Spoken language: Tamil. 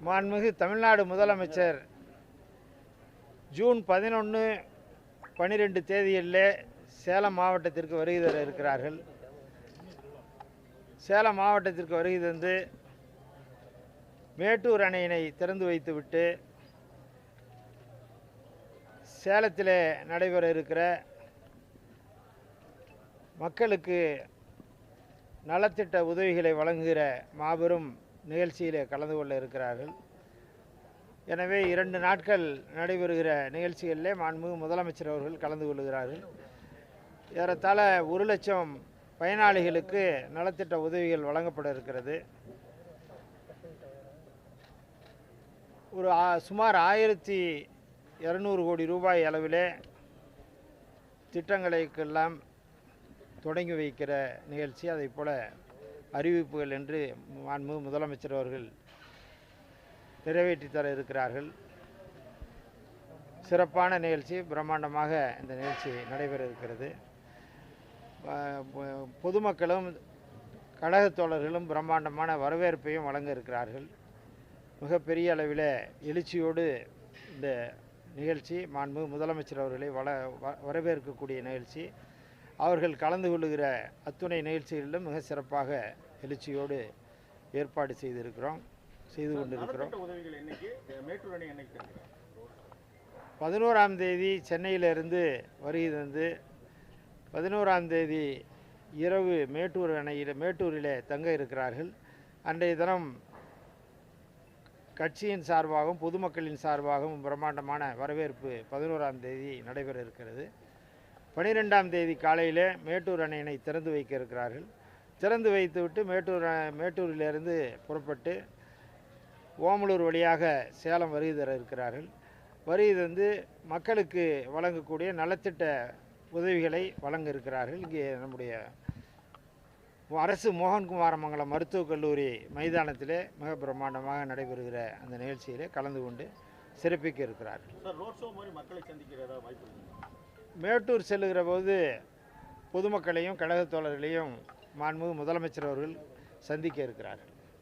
மாண்புமிகு தமிழ்நாடு முதலமைச்சர் ஜூன் 11, 12 தேதியிலே சேலம் மாவட்டத்திற்கு வருகை தர இருக்கிறார்கள். சேலம் மாவட்டத்திற்கு வருகை தந்து மேட்டூர் அணையினை திறந்து வைத்துவிட்டு சேலத்திலே நடைபெற இருக்கிற மக்களுக்கு நலத்திட்ட உதவிகளை வழங்குகிற மாபெரும் நிகழ்ச்சியிலே கலந்து கொள்ள இருக்கிறார்கள். எனவே 2 நாட்கள் நடைபெறுகிற நிகழ்ச்சிகளிலே மாண்புமிகு முதலமைச்சர் அவர்கள் கலந்து கொள்கிறார்கள். ஏறத்தாழ 1 லட்சம் பயனாளிகளுக்கு நலத்திட்ட உதவிகள் வழங்கப்பட இருக்கிறது. சுமார் 1200 கோடி ரூபாய் அளவிலே திட்டங்களுக்கெல்லாம் தொடங்கி வைக்கிற நிகழ்ச்சி, அதை போல அறிவிப்புகள் என்று மாண்புமிகு முதலமைச்சர் அவர்கள் நிறைவேற்றி தர இருக்கிறார்கள். சிறப்பான நிகழ்ச்சி, பிரம்மாண்டமாக இந்த நிகழ்ச்சி நடைபெற இருக்கிறது. பொதுமக்களும் கழகத் தோழர்களும் பிரம்மாண்டமான வரவேற்பையும் வழங்க இருக்கிறார்கள். மிகப்பெரிய அளவில் எழுச்சியோடு இந்த நிகழ்ச்சி மாண்புமிகு முதலமைச்சர் அவர்களை வரவேற்கக்கூடிய நிகழ்ச்சி. அவர்கள் கலந்து கொள்ளுகிற அத்துணை நிகழ்ச்சிகளிலும் மிக சிறப்பாக எழுச்சியோடு ஏற்பாடு செய்து கொண்டிருக்கிறோம். 11ஆம் தேதி சென்னையிலிருந்து வருகை தந்து 11ஆம் தேதி இரவு மேட்டூரிலே தங்க இருக்கிறார்கள். அன்றைய தினம் கட்சியின் சார்பாகவும் பொதுமக்களின் சார்பாகவும் பிரம்மாண்டமான வரவேற்பு 11ஆம் தேதி நடைபெற இருக்கிறது. 12ஆம் தேதி காலையில் மேட்டூர் அணையினை திறந்து வைக்க இருக்கிறார்கள். திறந்து வைத்துவிட்டு மேட்டூரிலிருந்து புறப்பட்டு ஓமலூர் வழியாக சேலம் வருகை தர இருக்கிறார்கள். வருகை தந்து மக்களுக்கு வழங்கக்கூடிய நலத்திட்ட உதவிகளை வழங்க இருக்கிறார்கள். இங்கே நம்முடைய அரசு மோகன்குமாரமங்கலம் மருத்துவக் கல்லூரி மைதானத்திலே மிக பிரம்மாண்டமாக நடைபெறுகிற அந்த நிகழ்ச்சியிலே கலந்து கொண்டு சிறப்பிக்க இருக்கிறார்கள். மேட்டூர் செல்லுகிற போது பொதுமக்களையும் கழகத் தோழர்களையும் மாண்புமிகு முதலமைச்சர் அவர்கள் சந்திக்க இருக்கிறார்கள்.